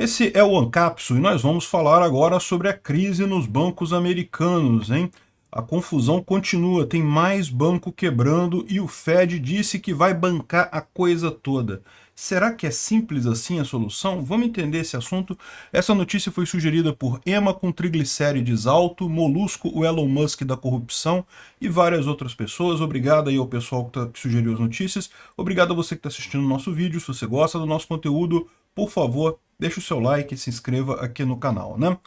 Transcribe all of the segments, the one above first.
Esse é o Ancapsu e nós vamos falar agora sobre a crise nos bancos americanos, hein? A confusão continua, tem mais banco quebrando e o Fed disse que vai bancar a coisa toda. Será que é simples assim a solução? Vamos entender esse assunto. Essa notícia foi sugerida por Emma com triglicérides alto, Molusco, o Elon Musk da corrupção e várias outras pessoas. Obrigado aí ao pessoal que sugeriu as notícias. Obrigado a você que está assistindo o nosso vídeo. Se você gosta do nosso conteúdo, por favor, deixe o seu like e se inscreva aqui no canal, né?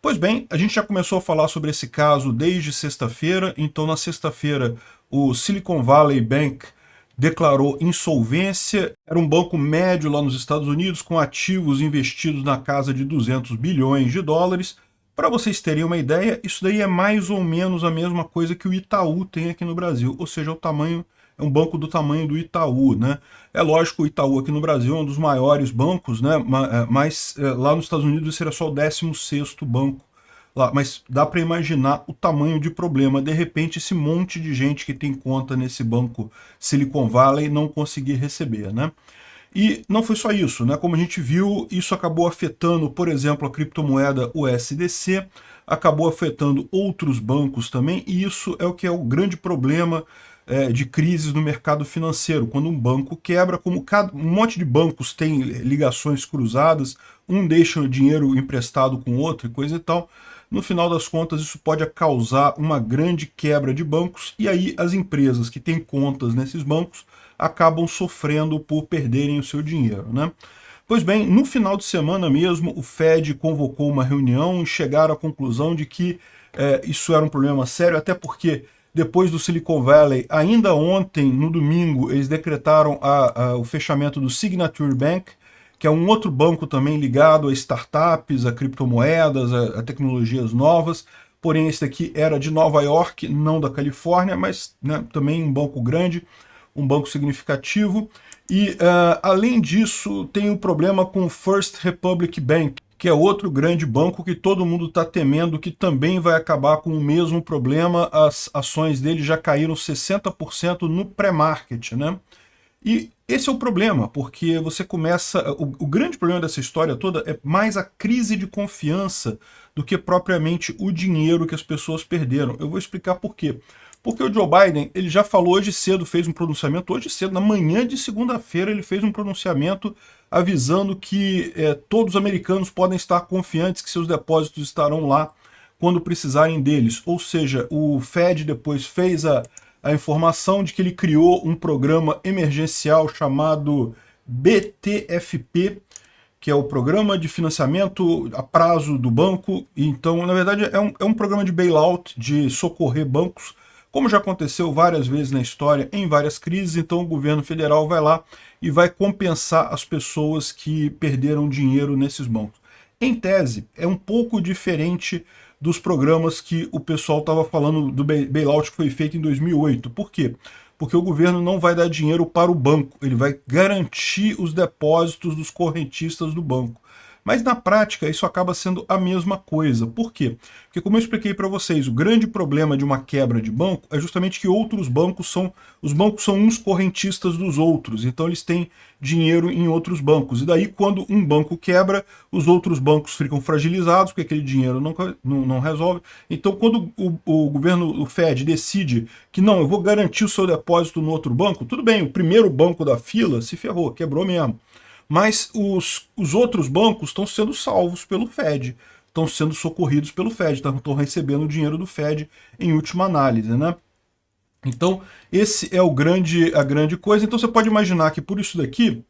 Pois bem, a gente já começou a falar sobre esse caso desde sexta-feira, então na sexta-feira o Silicon Valley Bank declarou insolvência, era um banco médio lá nos Estados Unidos com ativos investidos na casa de 200 bilhões de dólares. Para vocês terem uma ideia, isso daí é mais ou menos a mesma coisa que o Itaú tem aqui no Brasil, ou seja, é um banco do tamanho do Itaú, né? É lógico, o Itaú aqui no Brasil é um dos maiores bancos, né? Mas lá nos Estados Unidos esse era só o 16º banco lá. Mas dá para imaginar o tamanho de problema. De repente, esse monte de gente que tem conta nesse banco Silicon Valley não conseguir receber, né? E não foi só isso, né? Como a gente viu, isso acabou afetando, por exemplo, a criptomoeda USDC, acabou afetando outros bancos também, e isso é o que é o grande problema de crises no mercado financeiro. Quando um banco quebra, como um monte de bancos tem ligações cruzadas, um deixa o dinheiro emprestado com o outro e coisa e tal, no final das contas isso pode causar uma grande quebra de bancos, e aí as empresas que têm contas nesses bancos acabam sofrendo por perderem o seu dinheiro, né? Pois bem, no final de semana mesmo, o Fed convocou uma reunião e chegaram à conclusão de que isso era um problema sério, até porque depois do Silicon Valley, ainda ontem, no domingo, eles decretaram o fechamento do Signature Bank, que é um outro banco também ligado a startups, a criptomoedas, a tecnologias novas. Porém, esse daqui era de Nova York, não da Califórnia, mas né, também um banco grande, um banco significativo. E, além disso, tem um problema com o First Republic Bank, que é outro grande banco que todo mundo está temendo que também vai acabar com o mesmo problema. As ações dele já caíram 60% no pré-market, né? E esse é o problema, porque você começa... O grande problema dessa história toda é mais a crise de confiança do que propriamente o dinheiro que as pessoas perderam. Eu vou explicar por quê. Porque o Joe Biden, ele já falou hoje cedo, fez um pronunciamento, hoje cedo, na manhã de segunda-feira, ele fez um pronunciamento avisando que todos os americanos podem estar confiantes que seus depósitos estarão lá quando precisarem deles. Ou seja, o Fed depois fez a informação de que ele criou um programa emergencial chamado BTFP, que é o Programa de Financiamento a Prazo do Banco. Então, na verdade, é um programa de bailout, de socorrer bancos, como já aconteceu várias vezes na história, em várias crises. Então o governo federal vai lá e vai compensar as pessoas que perderam dinheiro nesses bancos. Em tese, é um pouco diferente dos programas que o pessoal estava falando do bailout que foi feito em 2008. Por quê? Porque o governo não vai dar dinheiro para o banco, ele vai garantir os depósitos dos correntistas do banco. Mas na prática isso acaba sendo a mesma coisa. Por quê? Porque, como eu expliquei para vocês, o grande problema de uma quebra de banco é justamente que os bancos são uns correntistas dos outros, então eles têm dinheiro em outros bancos. E daí, quando um banco quebra, os outros bancos ficam fragilizados, porque aquele dinheiro não resolve. Então, quando o governo, o Fed, decide que não, eu vou garantir o seu depósito no outro banco, tudo bem, o primeiro banco da fila se ferrou, quebrou mesmo. Mas os outros bancos estão sendo salvos pelo Fed, estão sendo socorridos pelo Fed, estão recebendo o dinheiro do Fed em última análise, né? Então, esse é a grande coisa. Então você pode imaginar que por isso daqui,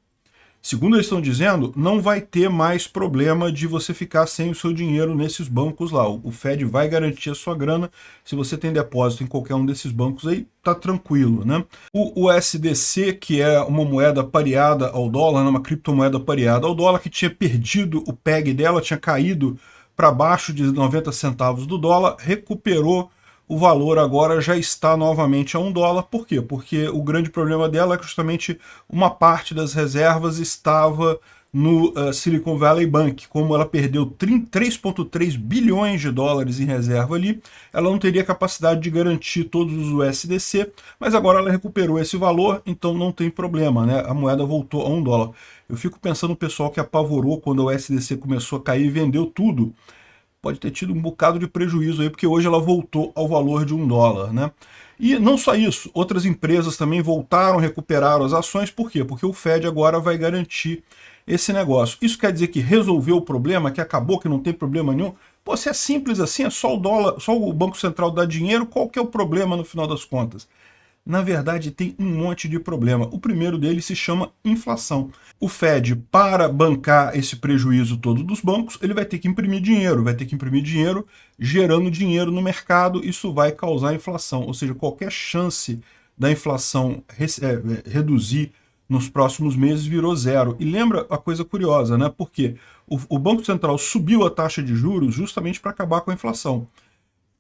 segundo eles estão dizendo, não vai ter mais problema de você ficar sem o seu dinheiro nesses bancos lá. O Fed vai garantir a sua grana. Se você tem depósito em qualquer um desses bancos aí, tá tranquilo, né? O USDC, que é uma moeda pareada ao dólar, uma criptomoeda pareada ao dólar, que tinha perdido o PEG dela, tinha caído para baixo de 90 centavos do dólar, recuperou o valor, agora já está novamente a $1. Por quê? Porque o grande problema dela é que justamente uma parte das reservas estava no Silicon Valley Bank. Como ela perdeu 3,3 bilhões de dólares em reserva ali, ela não teria capacidade de garantir todos os USDC, mas agora ela recuperou esse valor, então não tem problema, né? A moeda voltou a $1. Eu fico pensando no pessoal que apavorou quando a USDC começou a cair e vendeu tudo. Pode ter tido um bocado de prejuízo aí, porque hoje ela voltou ao valor de $1, né? E não só isso, outras empresas também voltaram, recuperaram as ações. Por quê? Porque o Fed agora vai garantir esse negócio. Isso quer dizer que resolveu o problema, que acabou, que não tem problema nenhum? Pô, se é simples assim, é só o dólar, só o Banco Central dar dinheiro, qual que é o problema no final das contas? Na verdade, tem um monte de problema. O primeiro deles se chama inflação. O Fed, para bancar esse prejuízo todo dos bancos, ele vai ter que imprimir dinheiro, gerando dinheiro no mercado. Isso vai causar inflação, ou seja, qualquer chance da inflação reduzir nos próximos meses virou zero. E lembra a coisa curiosa, né? Porque o Banco Central subiu a taxa de juros justamente para acabar com a inflação.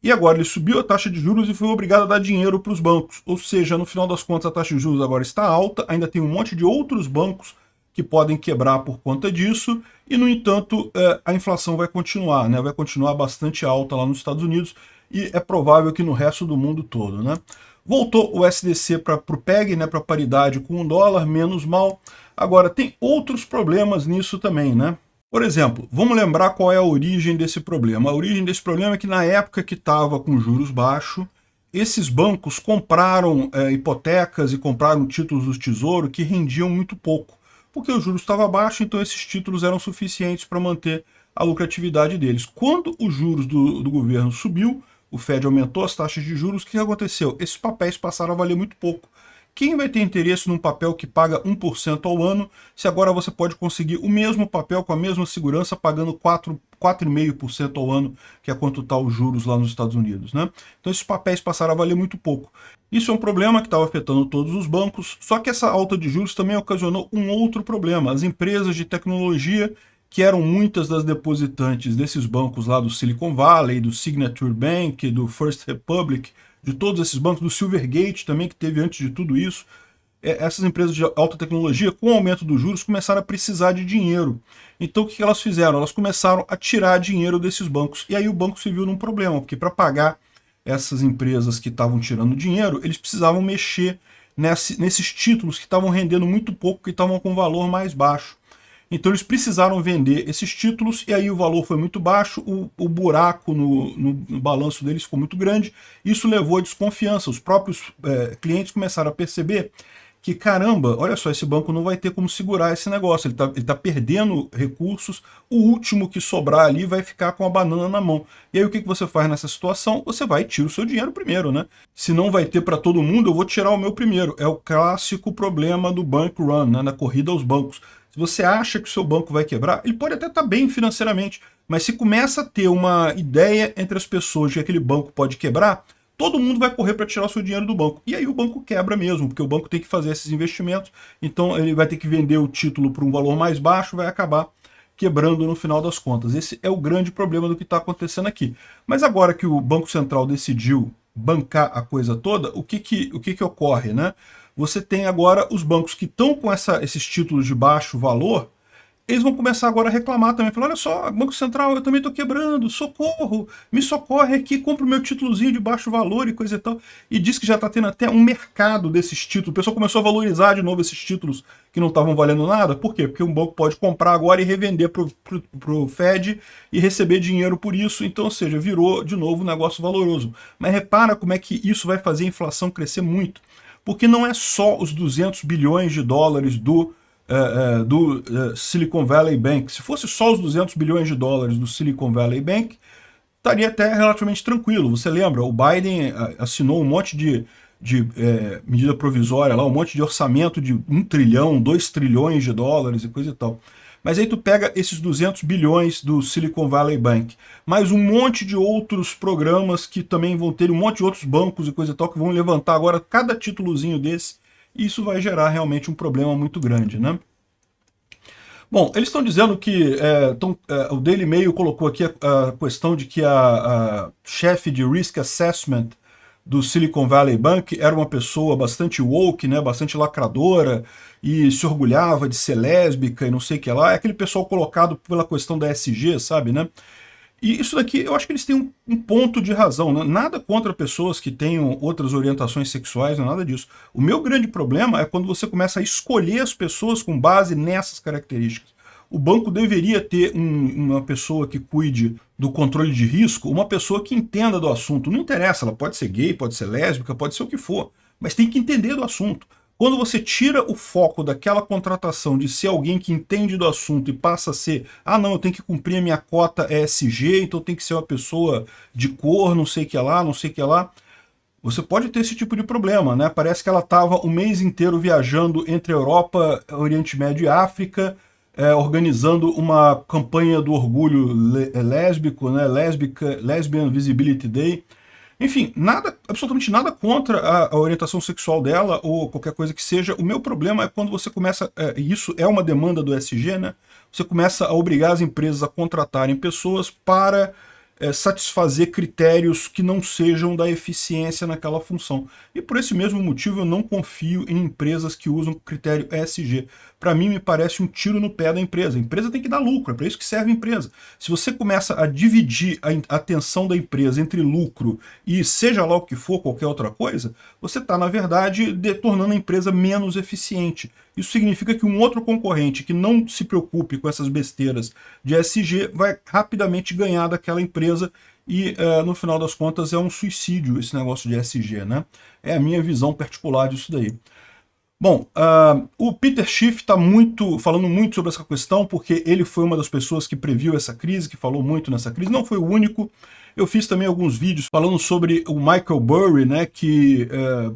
E agora ele subiu a taxa de juros e foi obrigado a dar dinheiro para os bancos. Ou seja, no final das contas a taxa de juros agora está alta, ainda tem um monte de outros bancos que podem quebrar por conta disso, e no entanto a inflação vai continuar, né? Vai continuar bastante alta lá nos Estados Unidos, e é provável que no resto do mundo todo, né? Voltou o SDC para o PEG, né, para paridade com $1, menos mal. Agora tem outros problemas nisso também, né? Por exemplo, vamos lembrar qual é a origem desse problema. A origem desse problema é que na época que estava com juros baixos, esses bancos compraram hipotecas e compraram títulos do Tesouro que rendiam muito pouco, porque o juros estava baixo, então esses títulos eram suficientes para manter a lucratividade deles. Quando os juros do governo subiu, o Fed aumentou as taxas de juros, o que aconteceu? Esses papéis passaram a valer muito pouco. Quem vai ter interesse num papel que paga 1% ao ano, se agora você pode conseguir o mesmo papel com a mesma segurança pagando 4,5% ao ano, que é quanto está os juros lá nos Estados Unidos, né? Então esses papéis passaram a valer muito pouco. Isso é um problema que estava afetando todos os bancos, só que essa alta de juros também ocasionou um outro problema. As empresas de tecnologia, que eram muitas das depositantes desses bancos lá do Silicon Valley, do Signature Bank, do First Republic, de todos esses bancos, do Silvergate também, que teve antes de tudo isso, essas empresas de alta tecnologia, com o aumento dos juros, começaram a precisar de dinheiro. Então o que elas fizeram? Elas começaram a tirar dinheiro desses bancos. E aí o banco se viu num problema, porque para pagar essas empresas que estavam tirando dinheiro, eles precisavam mexer nesses títulos que estavam rendendo muito pouco, que estavam com valor mais baixo. Então eles precisaram vender esses títulos, e aí o valor foi muito baixo, o buraco no balanço deles ficou muito grande. Isso levou à desconfiança. Os próprios clientes começaram a perceber que, caramba, olha só, esse banco não vai ter como segurar esse negócio, ele tá perdendo recursos, o último que sobrar ali vai ficar com a banana na mão. E aí o que você faz nessa situação? Você vai e tira o seu dinheiro primeiro, né? Se não vai ter para todo mundo, eu vou tirar o meu primeiro. É o clássico problema do bank run, né? Na corrida aos bancos. Se você acha que o seu banco vai quebrar, ele pode até estar bem financeiramente, mas se começa a ter uma ideia entre as pessoas de que aquele banco pode quebrar, todo mundo vai correr para tirar o seu dinheiro do banco. E aí o banco quebra mesmo, porque o banco tem que fazer esses investimentos, então ele vai ter que vender o título por um valor mais baixo, vai acabar quebrando no final das contas. Esse é o grande problema do que está acontecendo aqui. Mas agora que o Banco Central decidiu bancar a coisa toda, o que ocorre, né? Você tem agora os bancos que estão com esses títulos de baixo valor, eles vão começar agora a reclamar também, falar, olha só, Banco Central, eu também estou quebrando, socorro, me socorre aqui, compra o meu títulozinho de baixo valor e coisa e tal. E diz que já está tendo até um mercado desses títulos, o pessoal começou a valorizar de novo esses títulos que não estavam valendo nada. Por quê? Porque um banco pode comprar agora e revender para o Fed e receber dinheiro por isso, então, ou seja, virou de novo um negócio valoroso. Mas repara como é que isso vai fazer a inflação crescer muito, porque não é só os 200 bilhões de dólares do Silicon Valley Bank. Se fosse só os 200 bilhões de dólares do Silicon Valley Bank, estaria até relativamente tranquilo. Você lembra, o Biden assinou um monte de medida provisória, lá, um monte de orçamento de 1 trilhão, 2 trilhões de dólares e coisa e tal. Mas aí tu pega esses 200 bilhões do Silicon Valley Bank, mais um monte de outros programas que também vão ter, um monte de outros bancos e coisa e tal, que vão levantar agora cada títulozinho desse, e isso vai gerar realmente um problema muito grande, né? Bom, eles estão dizendo que o Daily Mail colocou aqui a questão de que a chefe de Risk Assessment do Silicon Valley Bank era uma pessoa bastante woke, né, bastante lacradora, e se orgulhava de ser lésbica e não sei o que lá. É aquele pessoal colocado pela questão da ESG, sabe, né? E isso daqui, eu acho que eles têm um ponto de razão, né? Nada contra pessoas que tenham outras orientações sexuais, não é nada disso. O meu grande problema é quando você começa a escolher as pessoas com base nessas características. O banco deveria ter uma pessoa que cuide do controle de risco, uma pessoa que entenda do assunto. Não interessa, ela pode ser gay, pode ser lésbica, pode ser o que for, mas tem que entender do assunto. Quando você tira o foco daquela contratação de ser alguém que entende do assunto e passa a ser, ah não, eu tenho que cumprir a minha cota ESG, então tem que ser uma pessoa de cor, não sei o que lá, não sei o que lá, você pode ter esse tipo de problema, né? Parece que ela estava o mês inteiro viajando entre Europa, Oriente Médio e África, organizando uma campanha do orgulho lésbico, né? Lesbian Visibility Day. Enfim, nada, absolutamente nada contra a orientação sexual dela ou qualquer coisa que seja. O meu problema é quando você começa, isso é uma demanda do ESG, né? Você começa a obrigar as empresas a contratarem pessoas para satisfazer critérios que não sejam da eficiência naquela função. E por esse mesmo motivo eu não confio em empresas que usam critério ESG. Para mim me parece um tiro no pé da empresa. A empresa tem que dar lucro, é para isso que serve a empresa. Se você começa a dividir a atenção da empresa entre lucro e seja lá o que for, qualquer outra coisa, você está, na verdade, tornando a empresa menos eficiente. Isso significa que um outro concorrente que não se preocupe com essas besteiras de ESG vai rapidamente ganhar daquela empresa e, no final das contas, é um suicídio esse negócio de ESG, né? É a minha visão particular disso daí. Bom, o Peter Schiff está falando muito sobre essa questão, porque ele foi uma das pessoas que previu essa crise, que falou muito nessa crise, não foi o único. Eu fiz também alguns vídeos falando sobre o Michael Burry, né, que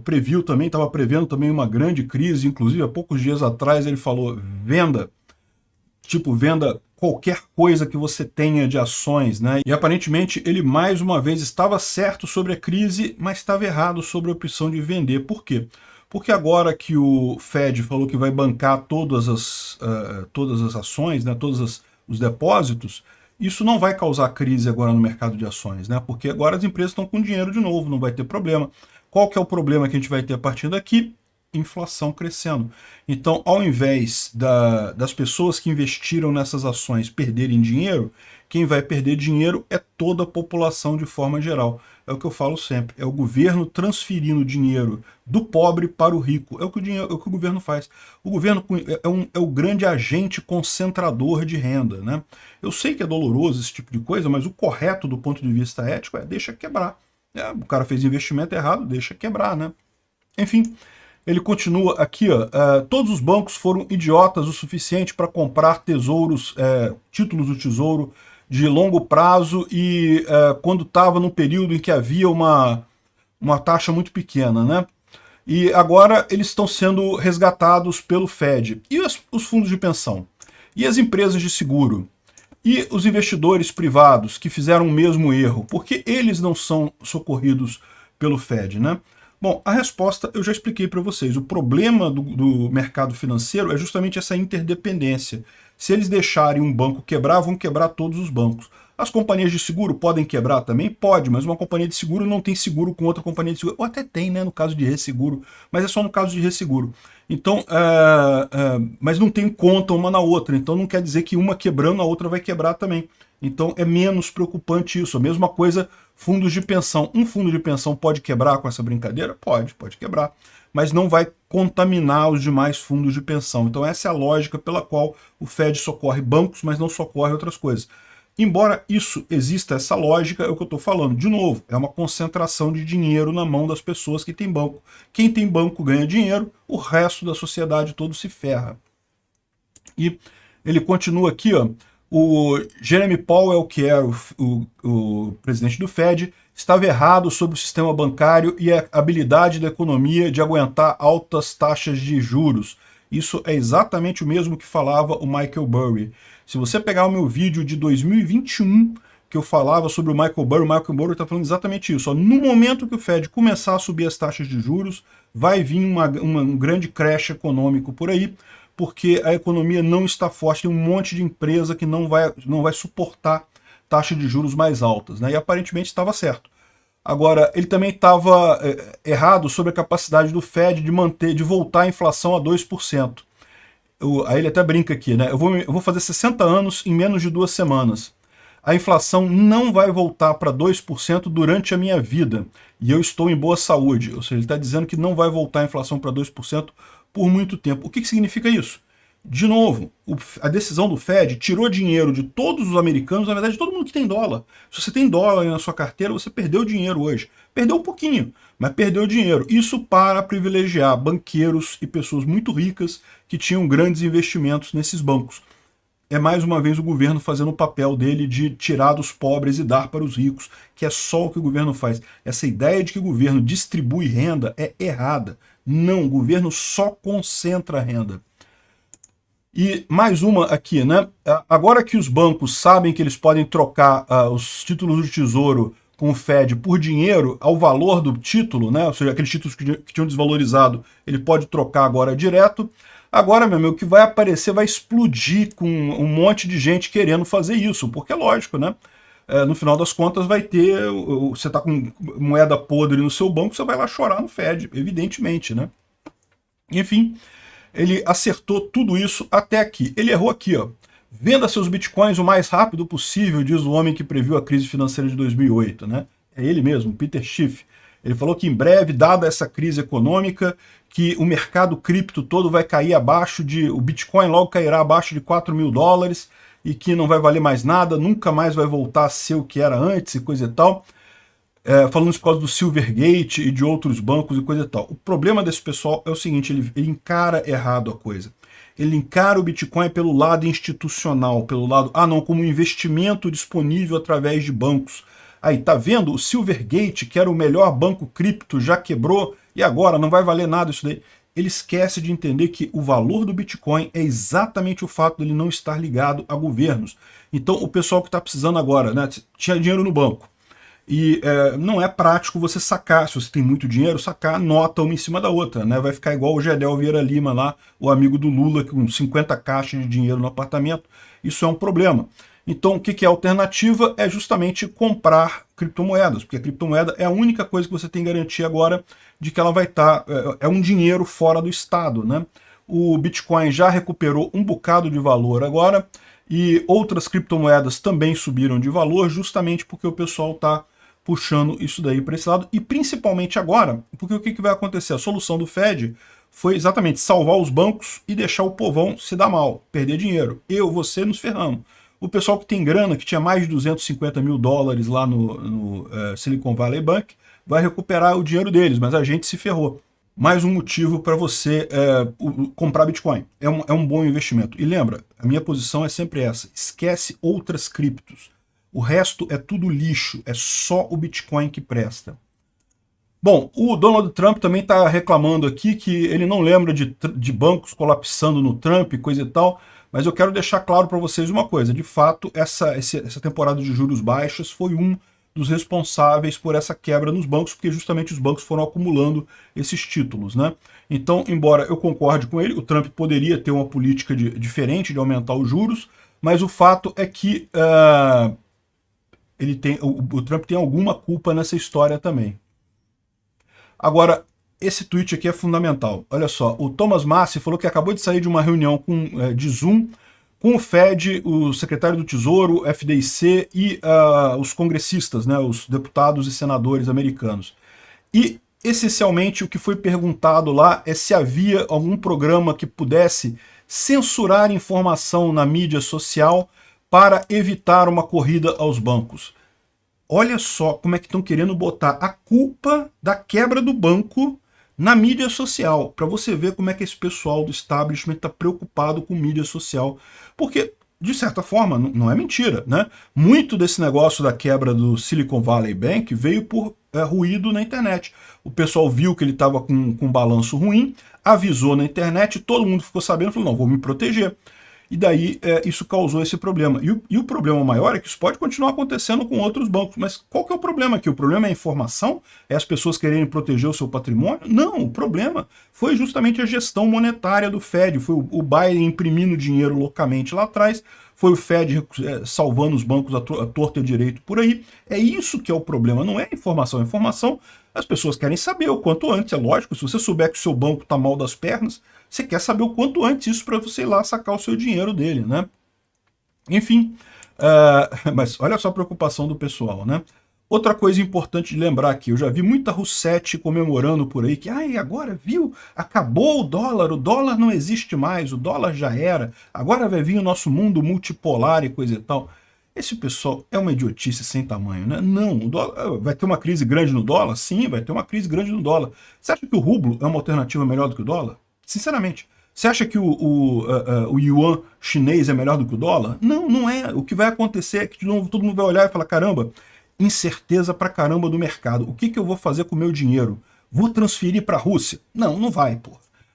previu também, estava prevendo também uma grande crise, inclusive há poucos dias atrás ele falou, venda qualquer coisa que você tenha de ações, né? E aparentemente ele mais uma vez estava certo sobre a crise, mas estava errado sobre a opção de vender. Por quê? Porque agora que o Fed falou que vai bancar todas as ações, né, os depósitos, isso não vai causar crise agora no mercado de ações, né? Porque agora as empresas estão com dinheiro de novo, não vai ter problema. Qual que é o problema que a gente vai ter a partir daqui? Inflação crescendo. Então, ao invés das pessoas que investiram nessas ações perderem dinheiro, quem vai perder dinheiro é toda a população de forma geral. É o que eu falo sempre, é o governo transferindo dinheiro do pobre para o rico. É o que o governo faz. O governo é o grande agente concentrador de renda, né? Eu sei que é doloroso esse tipo de coisa, mas o correto do ponto de vista ético é deixa quebrar. O cara fez investimento errado, deixa quebrar, né? Enfim, ele continua aqui, ó, todos os bancos foram idiotas o suficiente para comprar títulos do Tesouro de longo prazo e quando estava num período em que havia uma taxa muito pequena, né? E agora eles estão sendo resgatados pelo Fed. E os fundos de pensão? E as empresas de seguro? E os investidores privados que fizeram o mesmo erro? Por que eles não são socorridos pelo Fed, né? Bom, a resposta eu já expliquei para vocês. O problema do mercado financeiro é justamente essa interdependência. Se eles deixarem um banco quebrar, vão quebrar todos os bancos. As companhias de seguro podem quebrar também? Pode, mas uma companhia de seguro não tem seguro com outra companhia de seguro. Ou até tem, né, no caso de resseguro, mas é só no caso de resseguro. Então, mas não tem conta uma na outra, então não quer dizer que uma quebrando, a outra vai quebrar também. Então é menos preocupante isso. A mesma coisa, fundos de pensão. Um fundo de pensão pode quebrar com essa brincadeira? Pode quebrar. Mas não vai contaminar os demais fundos de pensão. Então essa é a lógica pela qual o Fed socorre bancos, mas não socorre outras coisas. Embora isso exista, essa lógica, é o que eu estou falando. De novo, é uma concentração de dinheiro na mão das pessoas que têm banco. Quem tem banco ganha dinheiro, o resto da sociedade todo se ferra. E ele continua aqui, ó. O Jeremy Powell, que era o presidente do Fed, estava errado sobre o sistema bancário e a habilidade da economia de aguentar altas taxas de juros. Isso é exatamente o mesmo que falava o Michael Burry. Se você pegar o meu vídeo de 2021, que eu falava sobre o Michael Burry está falando exatamente isso. Ó, no momento que o Fed começar a subir as taxas de juros, vai vir um grande crash econômico por aí, porque a economia não está forte, tem um monte de empresa que não vai suportar taxa de juros mais altas, né? E aparentemente estava certo. Agora, ele também estava errado sobre a capacidade do Fed de voltar a inflação a 2%. Aí ele até brinca aqui, né? Eu vou fazer 60 anos em menos de 2 semanas. A inflação não vai voltar para 2% durante a minha vida. E eu estou em boa saúde. Ou seja, ele está dizendo que não vai voltar a inflação para 2% por muito tempo. O que significa isso? De novo, a decisão do Fed tirou dinheiro de todos os americanos, na verdade, de todo mundo que tem dólar. Se você tem dólar aí na sua carteira, você perdeu dinheiro hoje. Perdeu um pouquinho, mas perdeu dinheiro. Isso para privilegiar banqueiros e pessoas muito ricas que tinham grandes investimentos nesses bancos. É mais uma vez o governo fazendo o papel dele de tirar dos pobres e dar para os ricos, que é só o que o governo faz. Essa ideia de que o governo distribui renda é errada. Não, o governo só concentra a renda. E mais uma aqui, né? Agora que os bancos sabem que eles podem trocar os títulos do Tesouro com o Fed por dinheiro ao valor do título, né? Ou seja, aqueles títulos que tinham desvalorizado, ele pode trocar agora direto. Agora, meu amigo, o que vai aparecer vai explodir com um monte de gente querendo fazer isso, porque é lógico, né? No final das contas vai ter, você está com moeda podre no seu banco, você vai lá chorar no Fed, evidentemente, né? Enfim, ele acertou tudo isso até aqui. Ele errou aqui, ó. Venda seus bitcoins o mais rápido possível, diz o homem que previu a crise financeira de 2008, né? É ele mesmo, Peter Schiff. Ele falou que em breve, dada essa crise econômica, que o mercado cripto todo vai cair abaixo de... O Bitcoin logo cairá abaixo de $4.000 e que não vai valer mais nada, nunca mais vai voltar a ser o que era antes e coisa e tal. Falando isso por causa do Silvergate e de outros bancos e coisa e tal. O problema desse pessoal é o seguinte, ele encara errado a coisa. Ele encara o Bitcoin pelo lado institucional, pelo lado, não, como um investimento disponível através de bancos. Aí, tá vendo? O Silvergate, que era o melhor banco cripto, já quebrou e agora não vai valer nada isso daí. Ele esquece de entender que o valor do Bitcoin é exatamente o fato dele não estar ligado a governos. Então, o pessoal que está precisando agora, né, tinha dinheiro no banco, e não é prático você sacar, se você tem muito dinheiro, sacar nota uma em cima da outra, né? Vai ficar igual o Gedel Vieira Lima lá, o amigo do Lula, com 50 caixas de dinheiro no apartamento. Isso é um problema. Então, o que é a alternativa? É justamente comprar criptomoedas, porque a criptomoeda é a única coisa que você tem garantia agora de que ela vai estar... É um dinheiro fora do Estado, né? O Bitcoin já recuperou um bocado de valor agora, e outras criptomoedas também subiram de valor, justamente porque o pessoal está puxando isso daí para esse lado, e principalmente agora, porque o que vai acontecer? A solução do Fed foi exatamente salvar os bancos e deixar o povão se dar mal, perder dinheiro. Você nos ferramos. O pessoal que tem grana, que tinha mais de $250 mil lá no Silicon Valley Bank, vai recuperar o dinheiro deles, mas a gente se ferrou. Mais um motivo para você comprar Bitcoin. É um bom investimento. E lembra, a minha posição é sempre essa. Esquece outras criptos. O resto é tudo lixo. É só o Bitcoin que presta. Bom, o Donald Trump também está reclamando aqui que ele não lembra de bancos colapsando no Trump e coisa e tal. Mas eu quero deixar claro para vocês uma coisa. De fato, essa temporada de juros baixos foi um dos responsáveis por essa quebra nos bancos, porque justamente os bancos foram acumulando esses títulos, né? Então, embora eu concorde com ele, o Trump poderia ter uma política diferente de aumentar os juros, mas o fato é que o Trump tem alguma culpa nessa história também. Agora, esse tweet aqui é fundamental. Olha só, o Thomas Massie falou que acabou de sair de uma reunião de Zoom com o Fed, o secretário do Tesouro, o FDIC e os congressistas, né, os deputados e senadores americanos. E, essencialmente, o que foi perguntado lá é se havia algum programa que pudesse censurar informação na mídia social para evitar uma corrida aos bancos. Olha só como é que estão querendo botar a culpa da quebra do banco na mídia social, para você ver como é que esse pessoal do establishment está preocupado com mídia social. Porque, de certa forma, não é mentira, né? Muito desse negócio da quebra do Silicon Valley Bank veio por ruído na internet. O pessoal viu que ele estava com um balanço ruim, avisou na internet, todo mundo ficou sabendo, falou, não, vou me proteger. E daí isso causou esse problema. E o problema maior é que isso pode continuar acontecendo com outros bancos. Mas qual que é o problema aqui? O problema é a informação? É as pessoas quererem proteger o seu patrimônio? Não, o problema foi justamente a gestão monetária do Fed. Foi o Biden imprimindo dinheiro loucamente lá atrás. foi o Fed salvando os bancos à torta e à direito por aí. É isso que é o problema, não é informação. A informação, as pessoas querem saber o quanto antes, é lógico. Se você souber que o seu banco está mal das pernas, você quer saber o quanto antes isso para você ir lá sacar o seu dinheiro dele, né? Enfim, mas olha só a preocupação do pessoal, né? Outra coisa importante de lembrar aqui, eu já vi muita Roussetti comemorando por aí que, agora viu, acabou o dólar não existe mais, o dólar já era, agora vai vir o nosso mundo multipolar e coisa e tal. Esse pessoal é uma idiotice sem tamanho, né? Não, o dólar, vai ter uma crise grande no dólar? Sim, vai ter uma crise grande no dólar. Você acha que o rublo é uma alternativa melhor do que o dólar? Sinceramente. Você acha que o yuan chinês é melhor do que o dólar? Não, não é. O que vai acontecer é que de novo todo mundo vai olhar e falar, caramba, incerteza pra caramba do mercado. O que eu vou fazer com o meu dinheiro? Vou transferir para a Rússia? Não, não vai, pô.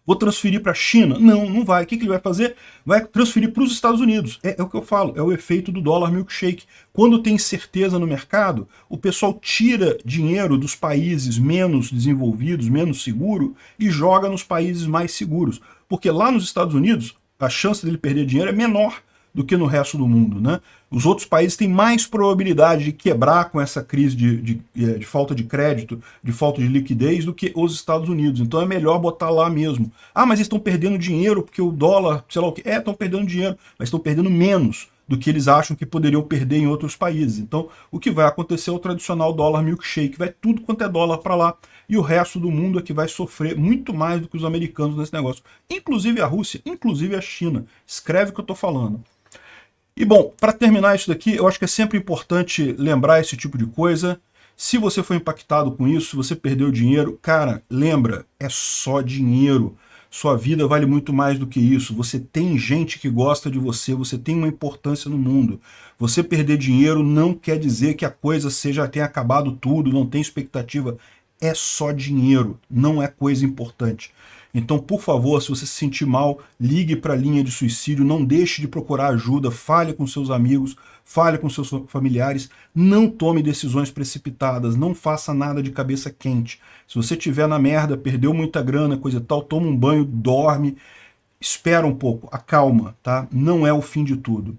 Vou transferir para a China? Não, não vai. O que ele vai fazer? Vai transferir para os Estados Unidos. É o que eu falo, é o efeito do dólar milkshake. Quando tem incerteza no mercado, o pessoal tira dinheiro dos países menos desenvolvidos, menos seguros, e joga nos países mais seguros. Porque lá nos Estados Unidos, a chance dele perder dinheiro é menor do que no resto do mundo, né? Os outros países têm mais probabilidade de quebrar com essa crise de falta de crédito, de falta de liquidez, do que os Estados Unidos. Então é melhor botar lá mesmo. Mas eles estão perdendo dinheiro porque o dólar, sei lá o que, estão perdendo dinheiro, mas estão perdendo menos do que eles acham que poderiam perder em outros países. Então o que vai acontecer é o tradicional dólar milkshake, vai tudo quanto é dólar para lá, e o resto do mundo é que vai sofrer muito mais do que os americanos nesse negócio. Inclusive a Rússia, inclusive a China. Escreve o que eu estou falando. E bom, para terminar isso daqui, eu acho que é sempre importante lembrar esse tipo de coisa. Se você foi impactado com isso, se você perdeu dinheiro, cara, lembra, é só dinheiro. Sua vida vale muito mais do que isso. Você tem gente que gosta de você, você tem uma importância no mundo. Você perder dinheiro não quer dizer que a coisa tenha acabado tudo, não tem expectativa. É só dinheiro, não é coisa importante. Então, por favor, se você se sentir mal, ligue para a linha de suicídio, não deixe de procurar ajuda, fale com seus amigos, fale com seus familiares, não tome decisões precipitadas, não faça nada de cabeça quente. Se você estiver na merda, perdeu muita grana, coisa e tal, toma um banho, dorme, espera um pouco, acalma, tá? Não é o fim de tudo.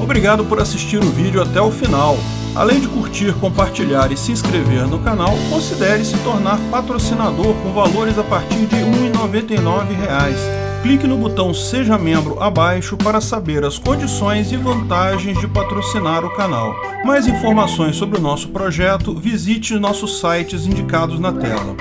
Obrigado por assistir o vídeo até o final. Além de curtir, compartilhar e se inscrever no canal, considere se tornar patrocinador com valores a partir de R$ 1,99. Clique no botão Seja Membro abaixo para saber as condições e vantagens de patrocinar o canal. Mais informações sobre o nosso projeto, visite nossos sites indicados na tela.